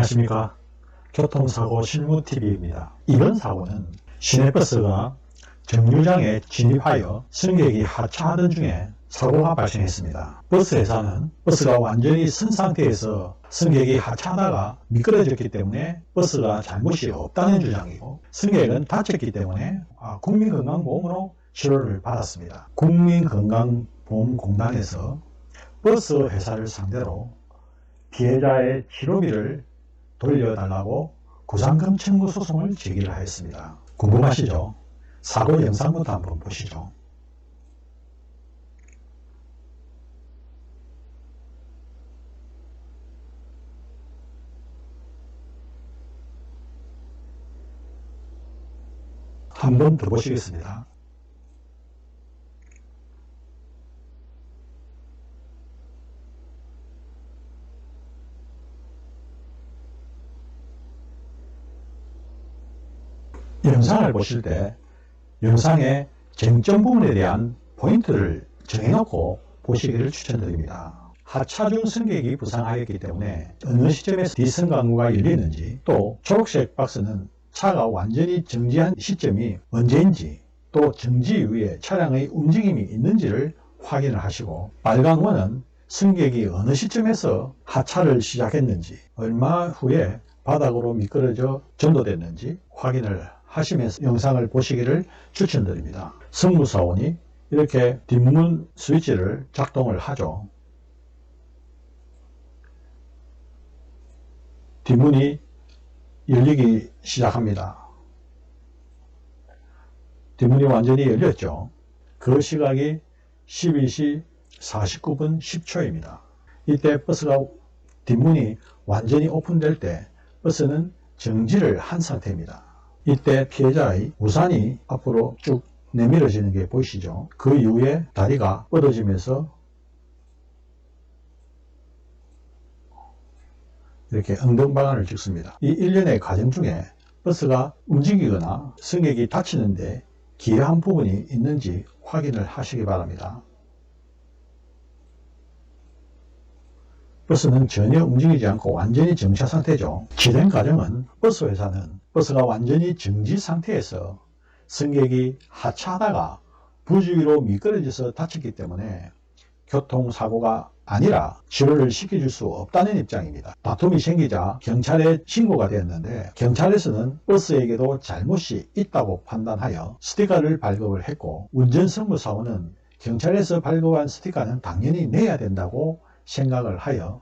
안녕하십니까. 교통사고 실무TV입니다. 이번 사고는 시내버스가 정류장에 진입하여 승객이 하차하던 중에 사고가 발생했습니다. 버스 회사는 버스가 완전히 선 상태에서 승객이 하차하다가 미끄러졌기 때문에 버스가 잘못이 없다는 주장이고, 승객은 다쳤기 때문에 국민건강보험으로 치료를 받았습니다. 국민건강보험공단에서 버스 회사를 상대로 피해자의 치료비를 돌려달라고 구상금 청구 소송을 제기를 하였습니다. 궁금하시죠? 사고 영상부터 한번 보시죠. 한번 더 보시겠습니다. 영상을 보실 때 영상의 쟁점 부분에 대한 포인트를 정해놓고 보시기를 추천드립니다. 하차 중 승객이 부상하였기 때문에 어느 시점에서 뒷선 강구가 열리는지, 또 초록색 박스는 차가 완전히 정지한 시점이 언제인지, 또 정지 이후에 차량의 움직임이 있는지를 확인을 하시고, 빨간 원은 승객이 어느 시점에서 하차를 시작했는지, 얼마 후에 바닥으로 미끄러져 전도됐는지 확인을 하시면서 영상을 보시기를 추천드립니다. 승무사원이 이렇게 뒷문 스위치를 작동을 하죠. 뒷문이 열리기 시작합니다. 뒷문이 완전히 열렸죠. 그 시각이 12시 49분 10초입니다. 이때 버스가 뒷문이 완전히 오픈될 때 버스는 정지를 한 상태입니다. 이때 피해자의 우산이 앞으로 쭉 내밀어지는 게 보이시죠? 그 이후에 다리가 뻗어지면서 이렇게 엉덩방아를 찍습니다. 이 일련의 과정 중에 버스가 움직이거나 승객이 다치는데 기여한 부분이 있는지 확인을 하시기 바랍니다. 버스는 전혀 움직이지 않고 완전히 정차 상태죠. 진행 과정은 버스 회사는 버스가 완전히 정지 상태에서 승객이 하차하다가 부주의로 미끄러져서 다쳤기 때문에 교통사고가 아니라 치료를 시켜줄 수 없다는 입장입니다. 다툼이 생기자 경찰에 신고가 되었는데, 경찰에서는 버스에게도 잘못이 있다고 판단하여 스티커를 발급을 했고, 운전선무사원은 경찰에서 발급한 스티커는 당연히 내야 된다고 생각을 하여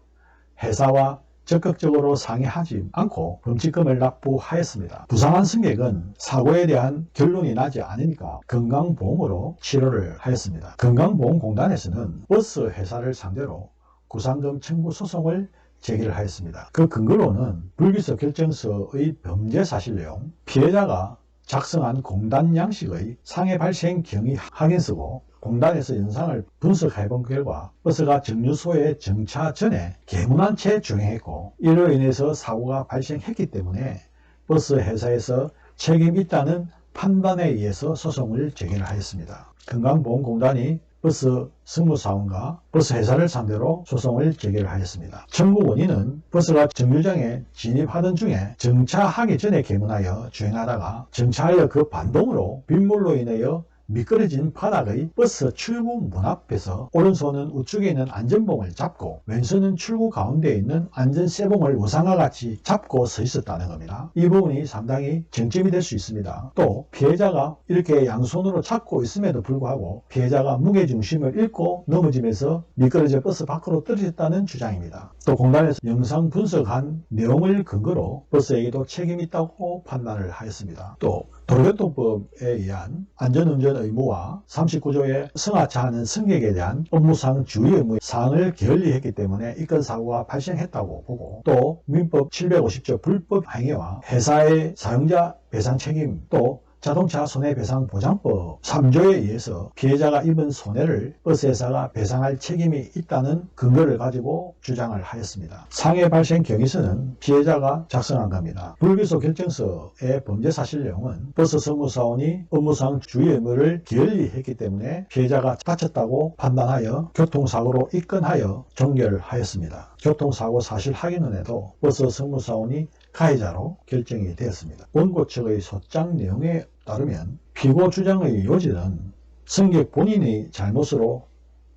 회사와 적극적으로 상의하지 않고 범칙금을 납부하였습니다. 부상한 승객은 사고에 대한 결론이 나지 않으니까 건강보험으로 치료를 하였습니다. 건강보험공단에서는 버스 회사를 상대로 구상금 청구 소송을 제기를 하였습니다. 그 근거로는 불기소 결정서의 범죄 사실 내용, 피해자가 작성한 공단 양식의 상해 발생 경위 확인서고, 공단에서 영상을 분석해본 결과 버스가 정류소에 정차 전에 개문한 채 주행했고, 이로 인해서 사고가 발생했기 때문에 버스 회사에서 책임이 있다는 판단에 의해서 소송을 제기를 하였습니다. 건강보험공단이 버스 승무사원과 버스 회사를 상대로 소송을 제기를 하였습니다. 청구 원인은 버스가 정류장에 진입하던 중에 정차하기 전에 개문하여 주행하다가 정차하여 그 반동으로 빗물로 인하여 미끄러진 바닥의 버스 출구 문 앞에서 오른손은 우측에 있는 안전봉을 잡고 왼손은 출구 가운데에 있는 안전쇠봉을 우상과 같이 잡고 서 있었다는 겁니다. 이 부분이 상당히 쟁점이 될 수 있습니다. 또 피해자가 이렇게 양손으로 잡고 있음에도 불구하고 피해자가 무게중심을 잃고 넘어지면서 미끄러져 버스 밖으로 떨어졌다는 주장입니다. 또 공단에서 영상 분석한 내용을 근거로 버스에게도 책임이 있다고 판단을 하였습니다. 또 도로교통법에 의한 안전운전 의무와 39조의 승하차하는 승객에 대한 업무상 주의 의무 사항을 게을리했기 때문에 이건 사고가 발생했다고 보고, 또 민법 750조 불법 행위와 회사의 사용자 배상 책임, 또 자동차 손해배상보장법 3조에 의해서 피해자가 입은 손해를 버스회사가 배상할 책임이 있다는 근거를 가지고 주장을 하였습니다. 상해 발생 경위서는 피해자가 작성한 겁니다. 불기소 결정서의 범죄 사실 내용은 버스 승무사원이 업무상 주의 의무를 게을리했기 때문에 피해자가 다쳤다고 판단하여 교통사고로 입건하여 종결하였습니다. 교통사고 사실 확인원에도 버스 승무사원이 가해자로 결정이 되었습니다. 원고 측의 소장 내용에 따르면 피고 주장의 요지는 승객 본인의 잘못으로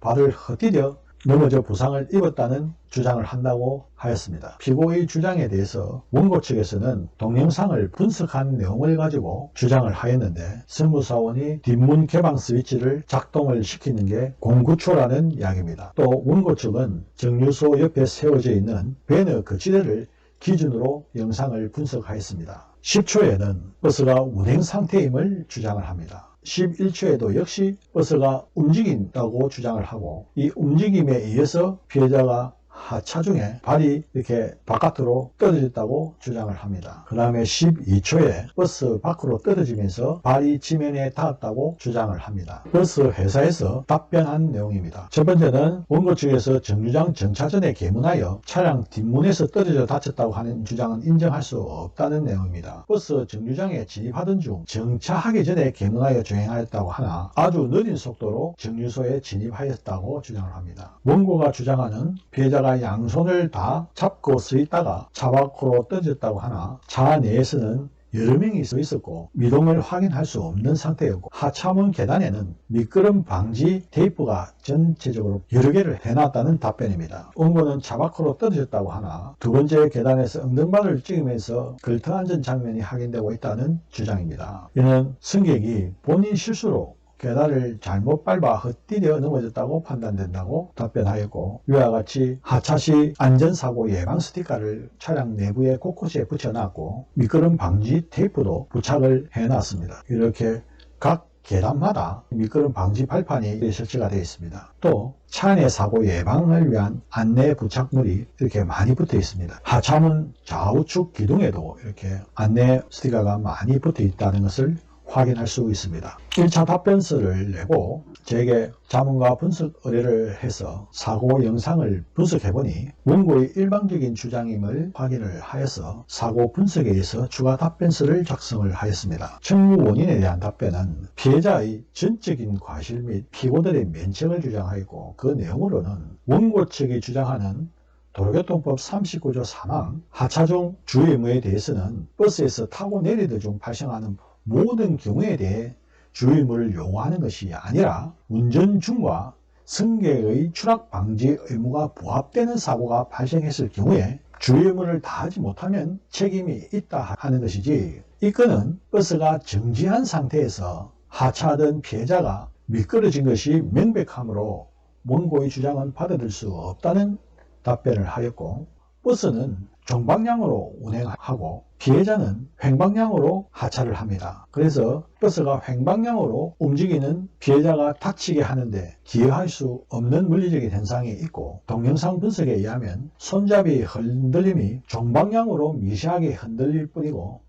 발을 헛디뎌 넘어져 부상을 입었다는 주장을 한다고 하였습니다. 피고의 주장에 대해서 원고 측에서는 동영상을 분석한 내용을 가지고 주장을 하였는데 승무사원이 뒷문 개방 스위치를 작동을 시키는 게 공구초라는 이야기입니다. 또 원고 측은 정류소 옆에 세워져 있는 배너 거치대를 기준으로 영상을 분석하였습니다. 10초에는 버스가 운행 상태임을 주장을 합니다. 11초에도 역시 버스가 움직인다고 주장을 하고 이 움직임에 의해서 피해자가 하차 중에 발이 이렇게 바깥으로 떨어졌다고 주장을 합니다. 그 다음에 12초에 버스 밖으로 떨어지면서 발이 지면에 닿았다고 주장을 합니다. 버스 회사에서 답변한 내용입니다. 첫 번째는 원고 측에서 정류장 정차 전에 개문하여 차량 뒷문에서 떨어져 다쳤다고 하는 주장은 인정할 수 없다는 내용입니다. 버스 정류장에 진입하던 중 정차하기 전에 개문하여 주행하였다고 하나 아주 느린 속도로 정류소에 진입하였다고 주장을 합니다. 원고가 주장하는 피해자가 양손을 다 잡고 서 있다가 차 밖으로 떨어졌다고 하나 차 내에서는 여러 명이 서 있었고 미동을 확인할 수 없는 상태였고 하차문 계단에는 미끄럼 방지 테이프가 전체적으로 여러 개를 해놨다는 답변입니다. 원고는 차 밖으로 떨어졌다고 하나 두 번째 계단에서 엉덩발을 찍으면서 걸터앉은 장면이 확인되고 있다는 주장입니다. 이는 승객이 본인 실수로 계단을 잘못 밟아 헛디뎌 넘어졌다고 판단된다고 답변하였고 이와 같이 하차 시 안전사고 예방 스티커를 차량 내부에 곳곳에 붙여놨고 미끄럼 방지 테이프도 부착을 해놨습니다. 이렇게 각 계단마다 미끄럼 방지 발판이 설치가 되어 있습니다. 또 차 내 사고 예방을 위한 안내 부착물이 이렇게 많이 붙어 있습니다. 하차문 좌우측 기둥에도 이렇게 안내 스티커가 많이 붙어 있다는 것을 확인할 수 있습니다. 1차 답변서를 내고 제게 자문과 분석 의뢰를 해서 사고 영상을 분석해보니 원고의 일방적인 주장임을 확인을 하여서 사고 분석에 의해서 추가 답변서를 작성을 하였습니다. 청구 원인에 대한 답변은 피해자의 전적인 과실 및 피고들의 면책을 주장하였고 그 내용으로는 원고 측이 주장하는 도로교통법 39조 3항 하차 중 주의 의무에 대해서는 버스에서 타고 내리던 중 발생하는 모든 경우에 대해 주의 의무를 요구하는 것이 아니라 운전 중과 승객의 추락 방지 의무가 부합되는 사고가 발생했을 경우에 주의 의무를 다하지 못하면 책임이 있다 하는 것이지 이 건은 버스가 정지한 상태에서 하차하던 피해자가 미끄러진 것이 명백하므로 원고의 주장은 받아들일 수 없다는 답변을 하였고 버스는 정방향으로 운행하고 피해자는 횡방향으로 하차를 합니다. 그래서 버스가 횡방향으로 움직이는 피해자가 다치게 하는데 기여할 수 없는 물리적인 현상이 있고 동영상 분석에 의하면 손잡이 흔들림이 정방향으로 미세하게 흔들릴 뿐이고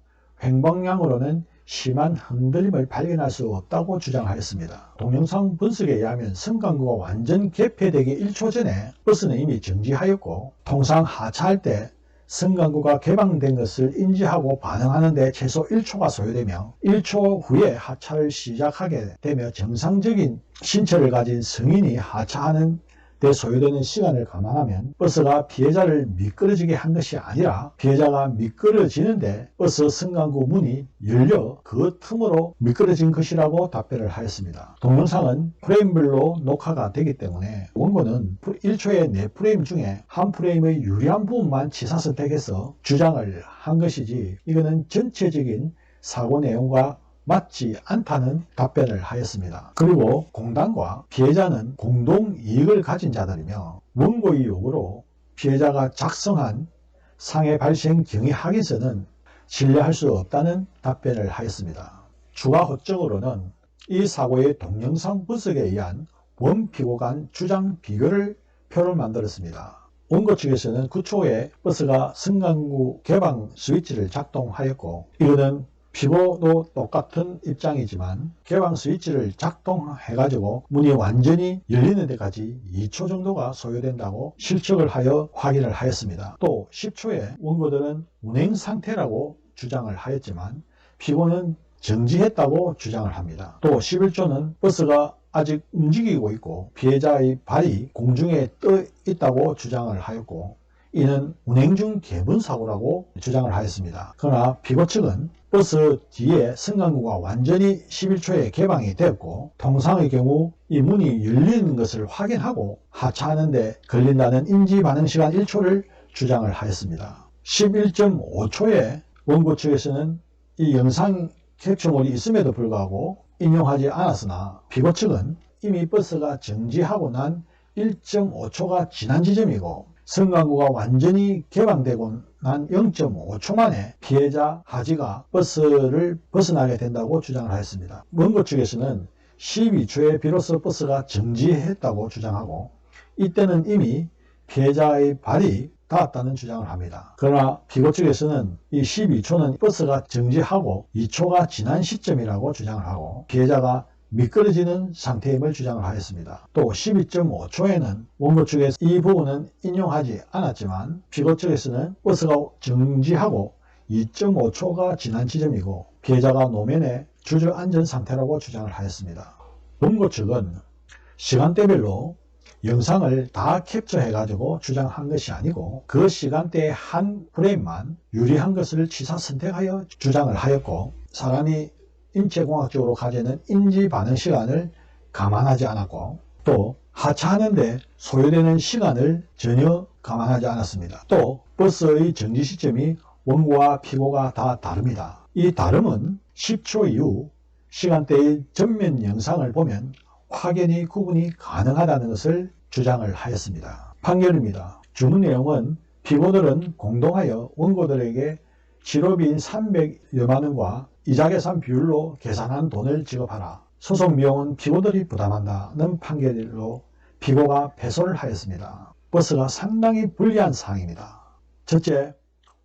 횡방향으로는 심한 흔들림을 발견할 수 없다고 주장하였습니다. 동영상 분석에 의하면 승강구가 완전 개폐되기 1초 전에 버스는 이미 정지하였고 통상 하차할 때 승강구가 개방된 것을 인지하고 반응하는데 최소 1초가 소요되며 1초 후에 하차를 시작하게 되며 정상적인 신체를 가진 성인이 하차하는 데 소요되는 시간을 감안하면 버스가 피해자를 미끄러지게 한 것이 아니라 피해자가 미끄러지는데 버스 승강구 문이 열려 그 틈으로 미끄러진 것이라고 답변을 하였습니다. 동영상은 프레임별로 녹화가 되기 때문에 원고는 1초의 4프레임 중에 한 프레임의 유리한 부분만 치사 선택해서 주장을 한 것이지 이거는 전체적인 사고 내용과 맞지 않다는 답변을 하였습니다. 그리고 공단과 피해자는 공동 이익을 가진 자들이며 원고의 요구로 피해자가 작성한 상해 발생 경위 확인서는 신뢰할 수 없다는 답변을 하였습니다. 추가 허점으로는 이 사고의 동영상 분석에 의한 원피고 간 주장 비교를 표를 만들었습니다. 원고 측에서는 9초에 버스가 승강구 개방 스위치를 작동하였고 이거는 피고도 똑같은 입장이지만 개방 스위치를 작동해가지고 문이 완전히 열리는 데까지 2초 정도가 소요된다고 실측을 하여 확인을 하였습니다. 또 10초에 원고들은 운행 상태라고 주장을 하였지만 피고는 정지했다고 주장을 합니다. 또 11초는 버스가 아직 움직이고 있고 피해자의 발이 공중에 떠 있다고 주장을 하였고 이는 운행 중 개분 사고라고 주장을 하였습니다. 그러나 피고 측은 버스 뒤에 승강구가 완전히 11초에 개방이 되었고 통상의 경우 이 문이 열리는 것을 확인하고 하차하는 데 걸린다는 인지 반응 시간 1초를 주장을 하였습니다. 11.5초에 원고 측에서는 이 영상 캡처물이 있음에도 불구하고 인용하지 않았으나 피고 측은 이미 버스가 정지하고 난 1.5초가 지난 지점이고 승강구가 완전히 개방되고 난 0.5초 만에 피해자 하지가 버스를 벗어나게 된다고 주장을 하였습니다. 원고 측에서는 12초에 비로소 버스가 정지했다고 주장하고 이때는 이미 피해자의 발이 닿았다는 주장을 합니다. 그러나 피고 측에서는 이 12초는 버스가 정지하고 2초가 지난 시점이라고 주장을 하고 피해자가 미끄러지는 상태임을 주장을 하였습니다. 또 12.5초에는 원고 측에서 이 부분은 인용하지 않았지만 피고 측에서는 버스가 정지하고 2.5초가 지난 지점이고 피해자가 노면에 주저앉은 상태라고 주장을 하였습니다. 원고 측은 시간대별로 영상을 다 캡처해 가지고 주장한 것이 아니고 그 시간대의 한 프레임만 유리한 것을 취사 선택하여 주장을 하였고 사람이 인체공학적으로 가지는 인지 반응 시간을 감안하지 않았고 또 하차하는데 소요되는 시간을 전혀 감안하지 않았습니다. 또 버스의 정지 시점이 원고와 피고가 다 다릅니다. 이 다름은 10초 이후 시간대의 전면 영상을 보면 확연히 구분이 가능하다는 것을 주장을 하였습니다. 판결입니다. 주문 내용은 피고들은 공동하여 원고들에게 치료비인 300여만 원과 이자 계산 비율로 계산한 돈을 지급하라. 소송 비용은 피고들이 부담한다는 판결로 피고가 패소를 하였습니다. 버스가 상당히 불리한 사항입니다. 첫째,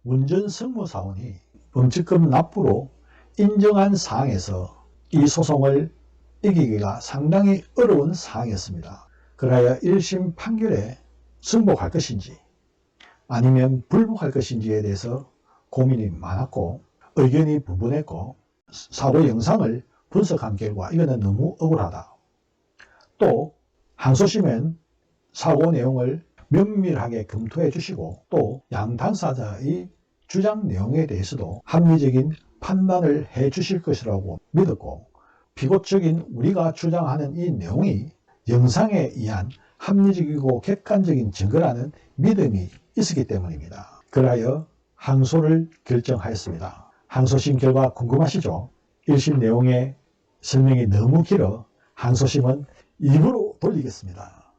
운전석무사원이 범칙금 납부로 인정한 사항에서 이 소송을 이기기가 상당히 어려운 사항이었습니다. 그래야 1심 판결에 승복할 것인지 아니면 불복할 것인지에 대해서 고민이 많았고 의견이 분분했고 사고 영상을 분석한 결과 이거는 너무 억울하다. 또 항소심은 사고 내용을 면밀하게 검토해 주시고 또 양 당사자의 주장 내용에 대해서도 합리적인 판단을 해 주실 것이라고 믿었고 피고 측인 우리가 주장하는 이 내용이 영상에 의한 합리적이고 객관적인 증거라는 믿음이 있었기 때문입니다. 그러하여 항소를 결정하였습니다. 항소심 결과 궁금하시죠? 1심 내용의 설명이 너무 길어 항소심은 2부로 돌리겠습니다.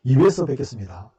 2부에서 뵙겠습니다.